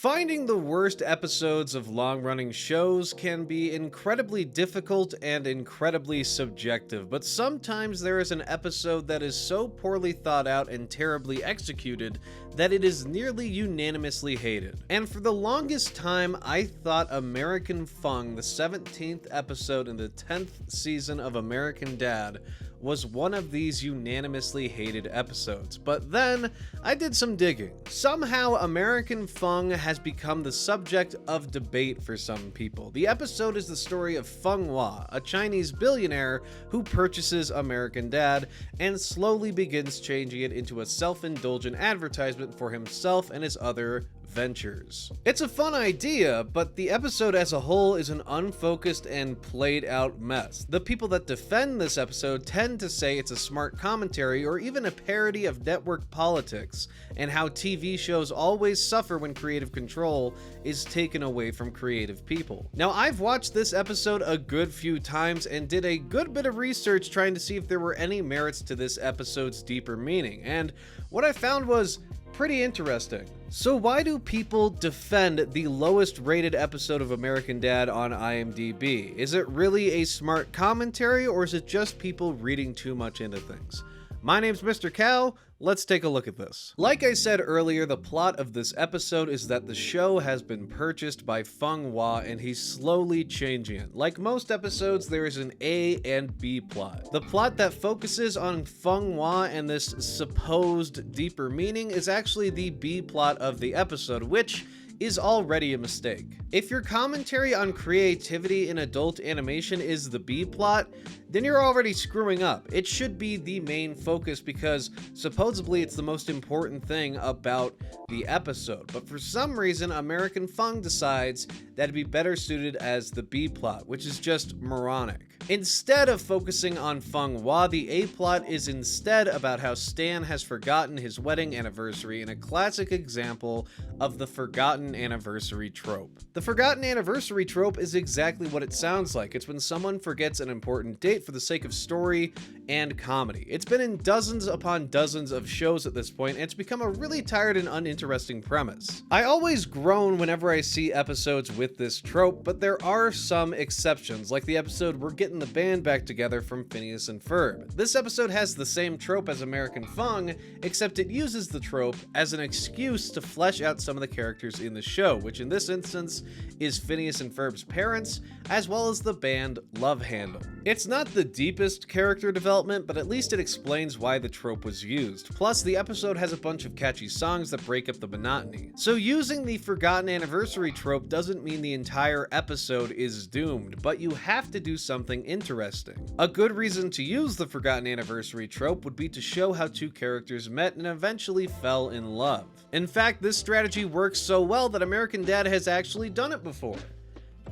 Finding the worst episodes of long-running shows can be incredibly difficult and incredibly subjective, but sometimes there is an episode that is so poorly thought out and terribly executed that it is nearly unanimously hated. And for the longest time, I thought American Fung, the 17th episode in the 10th season of American Dad, was one of these unanimously hated episodes. But then, I did some digging. Somehow, American Fung has become the subject of debate for some people. The episode is the story of Fung, a Chinese billionaire who purchases American Dad and slowly begins changing it into a self-indulgent advertisement for himself and his other ventures. It's a fun idea, but the episode as a whole is an unfocused and played out mess. The people that defend this episode tend to say it's a smart commentary or even a parody of network politics and how TV shows always suffer when creative control is taken away from creative people. Now, I've watched this episode a good few times and did a good bit of research trying to see if there were any merits to this episode's deeper meaning, and what I found was pretty interesting. So why do people defend the lowest rated episode of American Dad on IMDb? Is it really a smart commentary, or is it just people reading too much into things? My name's Mr. Cow. Let's take a look at this. Like I said earlier, the plot of this episode is that the show has been purchased by Fung and he's slowly changing it. Like most episodes, there is an A and B plot. The plot that focuses on Fung and this supposed deeper meaning is actually the B plot of the episode, which is already a mistake. If your commentary on creativity in adult animation is the B plot, then you're already screwing up. It should be the main focus because supposedly it's the most important thing about the episode. But for some reason, American Fung decides that it'd be better suited as the B plot, which is just moronic. Instead of focusing on Fung the A plot is instead about how Stan has forgotten his wedding anniversary in a classic example of the forgotten anniversary trope. The forgotten anniversary trope is exactly what it sounds like. It's when someone forgets an important date for the sake of story and comedy. It's been in dozens upon dozens of shows at this point, and it's become a really tired and uninteresting premise. I always groan whenever I see episodes with this trope, but there are some exceptions, like the episode We're Getting the Band Back Together from Phineas and Ferb. This episode has the same trope as American Fung, except it uses the trope as an excuse to flesh out some of the characters in the show, which in this instance is Phineas and Ferb's parents, as well as the band Love Handle. It's not the deepest character development, but at least it explains why the trope was used. Plus, the episode has a bunch of catchy songs that break up the monotony. So using the forgotten anniversary trope doesn't mean the entire episode is doomed, but you have to do something interesting. A good reason to use the forgotten anniversary trope would be to show how two characters met and eventually fell in love. In fact, this strategy works so well that American Dad has actually done it before.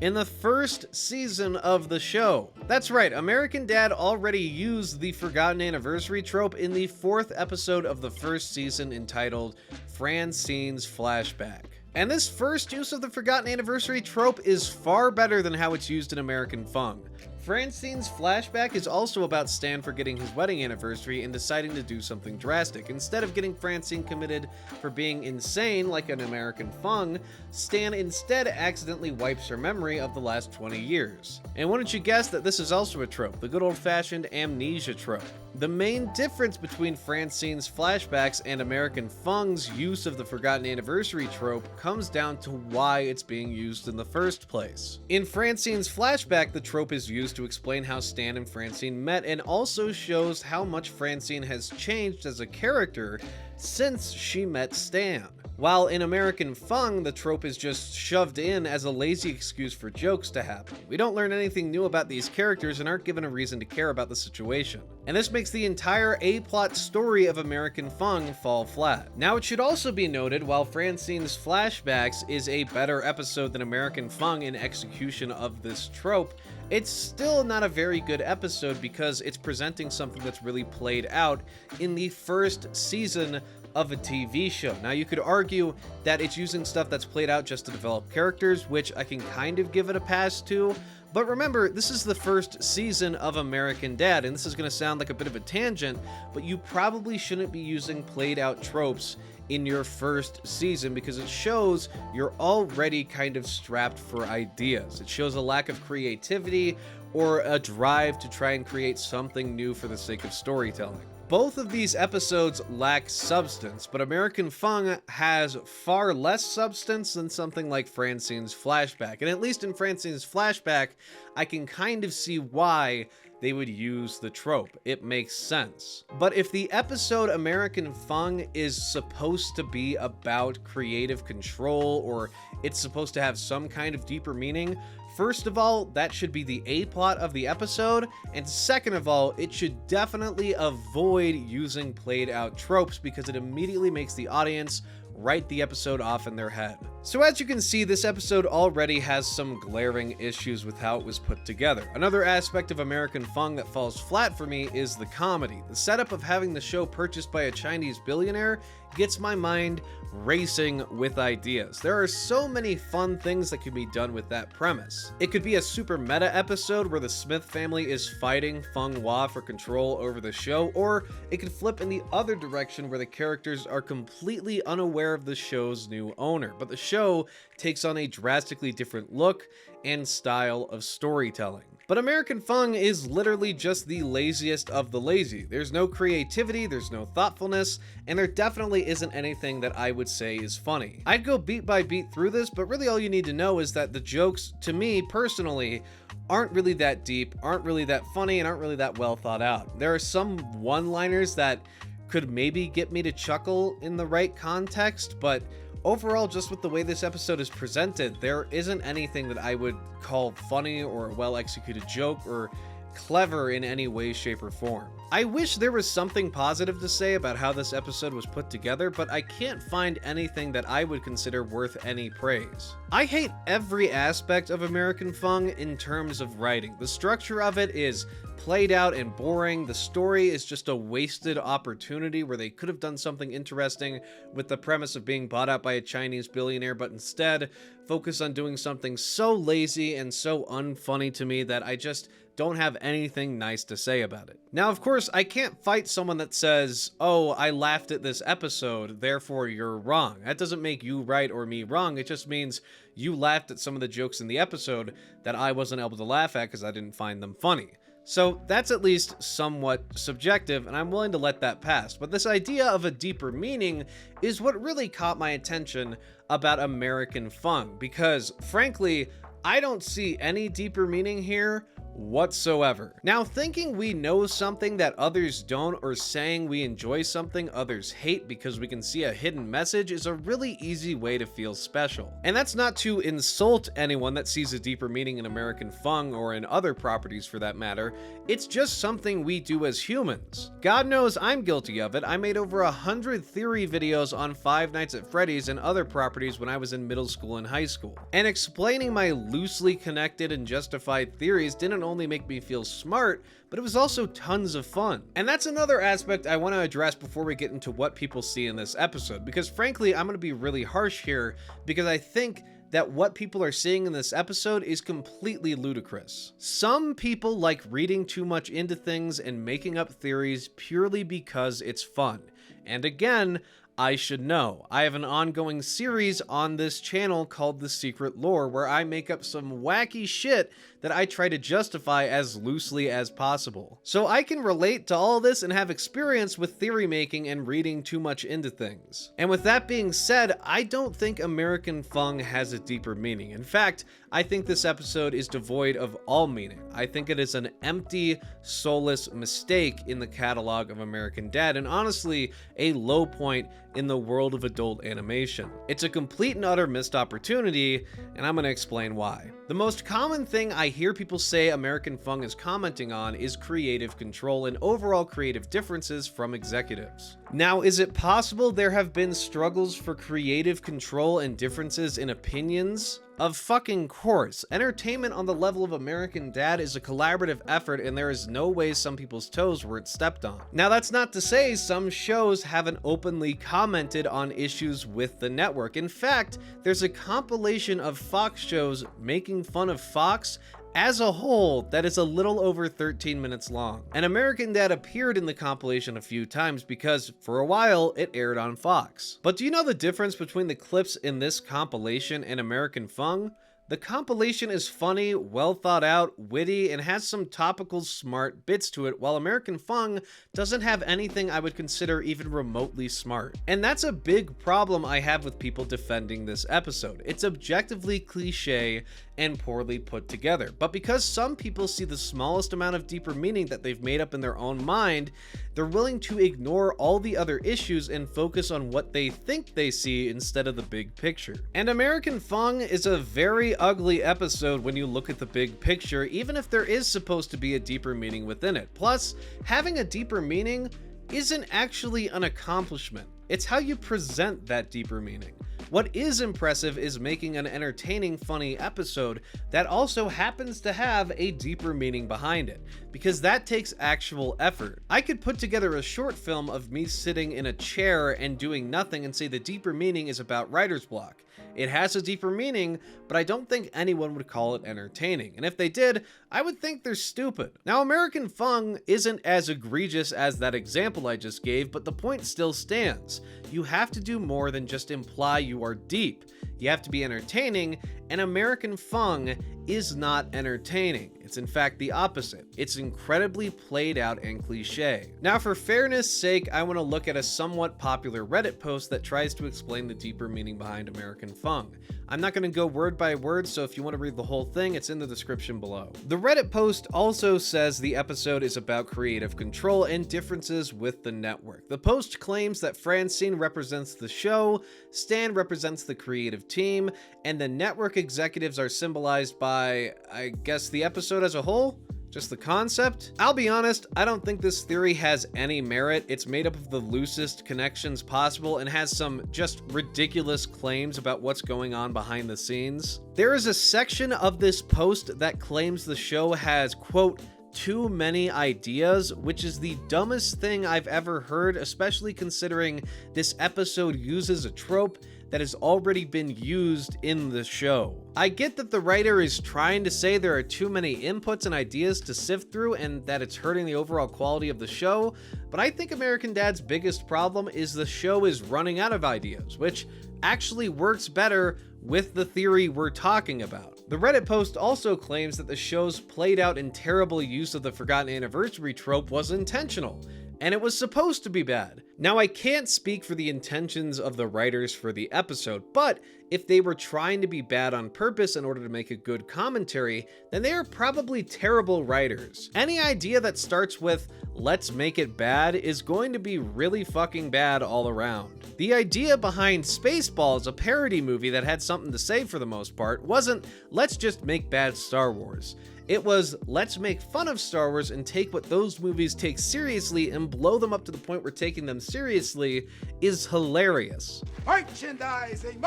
In the first season of the show. That's right, American Dad already used the forgotten anniversary trope in the 4th episode of the first season entitled Francine's Flashback. And this first use of the forgotten anniversary trope is far better than how it's used in American Fung. Francine's Flashback is also about Stan forgetting his wedding anniversary and deciding to do something drastic. Instead of getting Francine committed for being insane like an American Fung, Stan instead accidentally wipes her memory of the last 20 years. And wouldn't you guess that this is also a trope, the good old-fashioned amnesia trope. The main difference between Francine's flashbacks and American Fung's use of the forgotten anniversary trope comes down to why it's being used in the first place. In Francine's flashback, the trope is used to explain how Stan and Francine met and also shows how much Francine has changed as a character since she met Stan. While in American Fung, the trope is just shoved in as a lazy excuse for jokes to happen. We don't learn anything new about these characters and aren't given a reason to care about the situation. And this makes the entire A-plot story of American Fung fall flat. Now, it should also be noted, while Francine's Flashbacks is a better episode than American Fung in execution of this trope, it's still not a very good episode because it's presenting something that's really played out in the first season of a TV show. Now, you could argue that it's using stuff that's played out just to develop characters, which I can kind of give it a pass to, but remember, this is the first season of American Dad, and this is going to sound like a bit of a tangent, but you probably shouldn't be using played out tropes in your first season, because it shows you're already kind of strapped for ideas. It shows a lack of creativity or a drive to try and create something new for the sake of storytelling. Both of these episodes lack substance, but American Fung has far less substance than something like Francine's flashback. And at least in Francine's flashback, I can kind of see why they would use the trope. It makes sense. But if the episode American Fung is supposed to be about creative control, or it's supposed to have some kind of deeper meaning, first of all, that should be the A-plot of the episode, and second of all, it should definitely avoid using played out tropes, because it immediately makes the audience write the episode off in their head. So as you can see, this episode already has some glaring issues with how it was put together. Another aspect of American Fung that falls flat for me is the comedy. The setup of having the show purchased by a Chinese billionaire gets my mind racing with ideas. There are so many fun things that could be done with that premise. It could be a super meta episode where the Smith family is fighting Fung Hua for control over the show, or it could flip in the other direction where the characters are completely unaware of the show's new owner, but the show takes on a drastically different look and style of storytelling. But American Fung is literally just the laziest of the lazy. There's no creativity, there's no thoughtfulness, and there definitely isn't anything that I would say is funny. I'd go beat by beat through this, but really all you need to know is that the jokes, to me personally, aren't really that deep, aren't really that funny, and aren't really that well thought out. There are some one-liners that could maybe get me to chuckle in the right context, but overall, just with the way this episode is presented, there isn't anything that I would call funny or a well-executed joke or clever in any way, shape, or form. I wish there was something positive to say about how this episode was put together, but I can't find anything that I would consider worth any praise. I hate every aspect of American Fung in terms of writing. The structure of it is played out and boring. The story is just a wasted opportunity where they could have done something interesting with the premise of being bought out by a Chinese billionaire, but instead focus on doing something so lazy and so unfunny to me that I just don't have anything nice to say about it. Now, of course, I can't fight someone that says, "Oh, I laughed at this episode, therefore you're wrong." That doesn't make you right or me wrong. It just means you laughed at some of the jokes in the episode that I wasn't able to laugh at because I didn't find them funny. So that's at least somewhat subjective, and I'm willing to let that pass. But this idea of a deeper meaning is what really caught my attention about American Fung, because frankly, I don't see any deeper meaning here whatsoever. Now, thinking we know something that others don't, or saying we enjoy something others hate because we can see a hidden message, is a really easy way to feel special. And that's not to insult anyone that sees a deeper meaning in American Fung or in other properties for that matter. It's just something we do as humans. God knows I'm guilty of it. I made over 100 theory videos on Five Nights at Freddy's and other properties when I was in middle school and high school. And explaining my loosely connected and justified theories didn't only make me feel smart, but it was also tons of fun. And that's another aspect I want to address before we get into what people see in this episode, because frankly, I'm going to be really harsh here, because I think that what people are seeing in this episode is completely ludicrous. Some people like reading too much into things and making up theories purely because it's fun. And again, I should know. I have an ongoing series on this channel called The Secret Lore, where I make up some wacky shit that I try to justify as loosely as possible. So I can relate to all this and have experience with theory making and reading too much into things. And with that being said, I don't think American Fung has a deeper meaning. In fact, I think this episode is devoid of all meaning. I think it is an empty, soulless mistake in the catalog of American Dad, and honestly, a low point in the world of adult animation. It's a complete and utter missed opportunity, and I'm gonna explain why. The most common thing I hear people say American Fung is commenting on is creative control and overall creative differences from executives. Now, is it possible there have been struggles for creative control and differences in opinions? Of fucking course. Entertainment on the level of American Dad is a collaborative effort, and there is no way some people's toes weren't stepped on. Now, that's not to say some shows haven't openly commented on issues with the network. In fact, there's a compilation of Fox shows making fun of Fox As a whole, that is a little over 13 minutes long. And American Dad appeared in the compilation a few times because, for a while, it aired on Fox. But do you know the difference between the clips in this compilation and American Fung? The compilation is funny, well thought out, witty, and has some topical smart bits to it, while American Fung doesn't have anything I would consider even remotely smart. And that's a big problem I have with people defending this episode. It's objectively cliche and poorly put together. But because some people see the smallest amount of deeper meaning that they've made up in their own mind, they're willing to ignore all the other issues and focus on what they think they see instead of the big picture. And American Fung is a very ugly episode when you look at the big picture, even if there is supposed to be a deeper meaning within it. Plus, having a deeper meaning isn't actually an accomplishment. It's how you present that deeper meaning. What is impressive is making an entertaining, funny episode that also happens to have a deeper meaning behind it, because that takes actual effort. I could put together a short film of me sitting in a chair and doing nothing and say the deeper meaning is about writer's block. It has a deeper meaning, but I don't think anyone would call it entertaining. And if they did, I would think they're stupid. Now, American Fung isn't as egregious as that example I just gave, but the point still stands. You have to do more than just imply you are deep. You have to be entertaining, and American Fung is not entertaining. It's in fact the opposite. It's incredibly played out and cliche. Now, for fairness sake, I want to look at a somewhat popular Reddit post that tries to explain the deeper meaning behind American Fung. I'm not going to go word by word, so if you want to read the whole thing, it's in the description below. The Reddit post also says the episode is about creative control and differences with the network. The post claims that Francine represents the show, Stan represents the creative team, and the network executives are symbolized by, I guess, the episode as a whole? Just the concept? I'll be honest, I don't think this theory has any merit. It's made up of the loosest connections possible and has some just ridiculous claims about what's going on behind the scenes. There is a section of this post that claims the show has, quote, too many ideas, which is the dumbest thing I've ever heard, especially considering this episode uses a trope that has already been used in the show. I get that the writer is trying to say there are too many inputs and ideas to sift through and that it's hurting the overall quality of the show, but I think American Dad's biggest problem is the show is running out of ideas, which actually works better with the theory we're talking about. The Reddit post also claims that the show's played out and terrible use of the forgotten anniversary trope was intentional, and it was supposed to be bad. Now, I can't speak for the intentions of the writers for the episode, but if they were trying to be bad on purpose in order to make a good commentary, then they are probably terrible writers. Any idea that starts with, let's make it bad, is going to be really fucking bad all around. The idea behind Spaceballs, a parody movie that had something to say for the most part, wasn't, let's just make bad Star Wars. It was, let's make fun of Star Wars and take what those movies take seriously and blow them up to the point where taking them seriously is hilarious. Merchandising,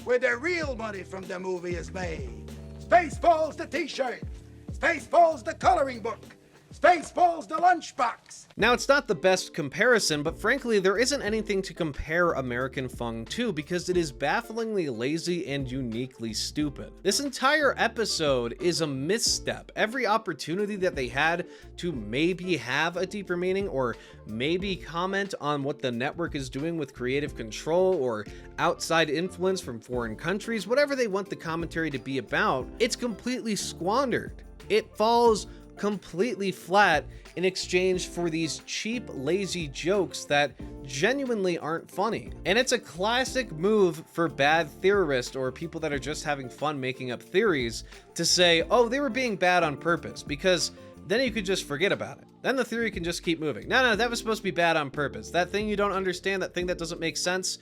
where the real money from the movie is made. Spaceballs the t-shirt, Spaceballs the coloring book, Spaceballs the lunchbox. Now, it's not the best comparison, but frankly, there isn't anything to compare American Fung to because it is bafflingly lazy and uniquely stupid. This entire episode is a misstep. Every opportunity that they had to maybe have a deeper meaning or maybe comment on what the network is doing with creative control or outside influence from foreign countries, whatever they want the commentary to be about, it's completely squandered. It falls completely flat in exchange for these cheap, lazy jokes that genuinely aren't funny. And it's a classic move for bad theorists or people that are just having fun making up theories to say, oh, they were being bad on purpose, because then you could just forget about it. Then the theory can just keep moving. No, that was supposed to be bad on purpose. That thing you don't understand, that thing that doesn't make sense,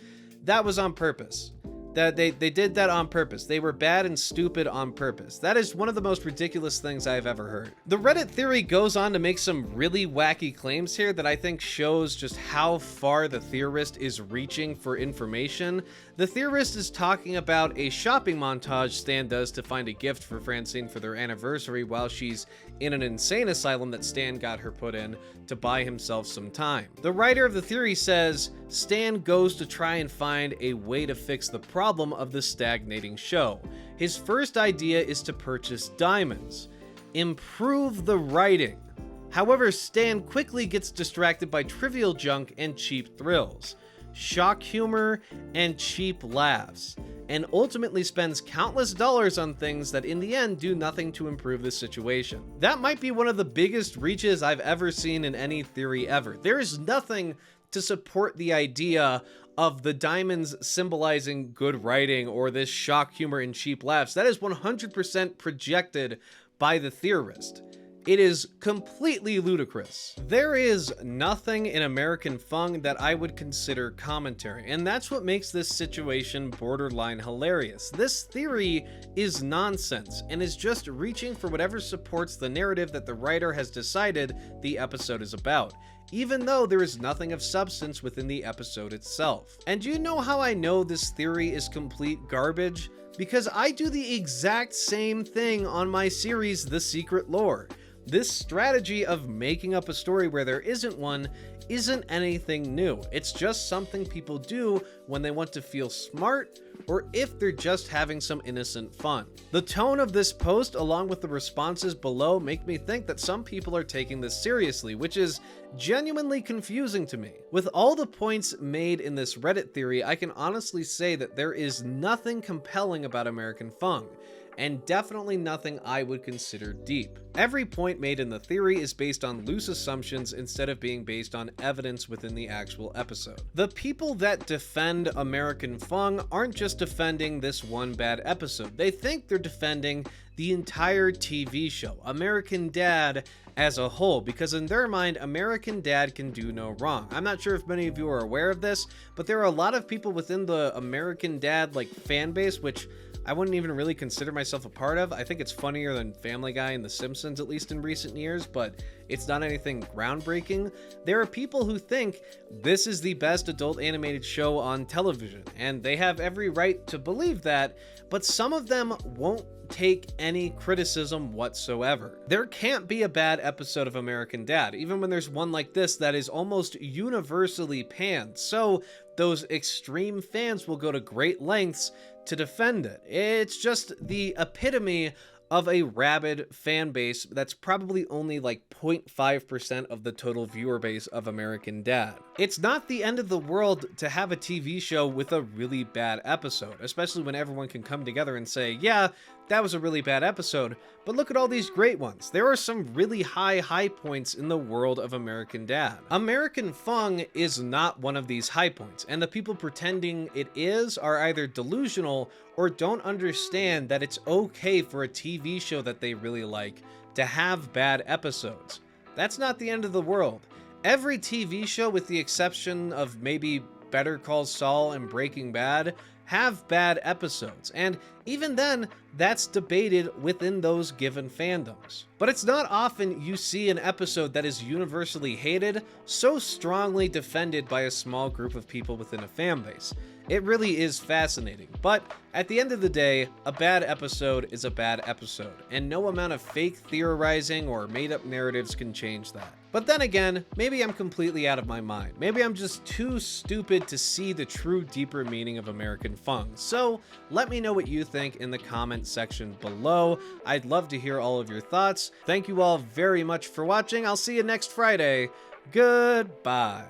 that was on purpose. That they did that on purpose. They were bad and stupid on purpose. That is one of the most ridiculous things I've ever heard. The Reddit theory goes on to make some really wacky claims here that I think shows just how far the theorist is reaching for information. The theorist is talking about a shopping montage Stan does to find a gift for Francine for their anniversary while she's in an insane asylum that Stan got her put in to buy himself some time. The writer of the theory says, Stan goes to try and find a way to fix the problem of the stagnating show. His first idea is to purchase diamonds, improve the writing. However, Stan quickly gets distracted by trivial junk and cheap thrills, shock humor, and cheap laughs, and ultimately spends countless dollars on things that in the end do nothing to improve the situation. That might be one of the biggest reaches I've ever seen in any theory ever. There is nothing to support the idea of the diamonds symbolizing good writing or this shock humor and cheap laughs. That is 100% projected by the theorist. It is completely ludicrous. There is nothing in American Fung that I would consider commentary, and that's what makes this situation borderline hilarious. This theory is nonsense and is just reaching for whatever supports the narrative that the writer has decided the episode is about, even though there is nothing of substance within the episode itself. And do you know how I know this theory is complete garbage? Because I do the exact same thing on my series, The Secret Lore. This strategy of making up a story where there isn't one isn't anything new. It's just something people do when they want to feel smart or if they're just having some innocent fun. The tone of this post, along with the responses below, make me think that some people are taking this seriously, which is genuinely confusing to me. With all the points made in this Reddit theory, I can honestly say that there is nothing compelling about American Fung, and definitely nothing I would consider deep. Every point made in the theory is based on loose assumptions instead of being based on evidence within the actual episode. The people that defend American Fung aren't just defending this one bad episode. They think they're defending the entire TV show, American Dad as a whole, because in their mind, American Dad can do no wrong. I'm not sure if many of you are aware of this, but there are a lot of people within the American Dad fan base, which I wouldn't even really consider myself a part of. I think it's funnier than Family Guy and The Simpsons, at least in recent years, but it's not anything groundbreaking. There are people who think this is the best adult animated show on television, and they have every right to believe that, but some of them won't take any criticism whatsoever. There can't be a bad episode of American Dad, even when there's one like this that is almost universally panned. So those extreme fans will go to great lengths to defend it. It's just the epitome of a rabid fan base that's probably only 0.5% of the total viewer base of American Dad. It's not the end of the world to have a TV show with a really bad episode, especially when everyone can come together and say, yeah, that was a really bad episode, but look at all these great ones. There are some really high points in the world of American Dad. American Fung is not one of these high points, and the people pretending it is are either delusional or don't understand that it's okay for a TV show that they really like to have bad episodes. That's not the end of the world. Every TV show, with the exception of maybe Better Call Saul and Breaking Bad, have bad episodes, and even then, that's debated within those given fandoms. But it's not often you see an episode that is universally hated so strongly defended by a small group of people within a fanbase. It really is fascinating, but at the end of the day, a bad episode is a bad episode, and no amount of fake theorizing or made-up narratives can change that. But then again, maybe I'm completely out of my mind. Maybe I'm just too stupid to see the true deeper meaning of American Fung. So let me know what you think in the comment section below. I'd love to hear all of your thoughts. Thank you all very much for watching. I'll see you next Friday. Goodbye.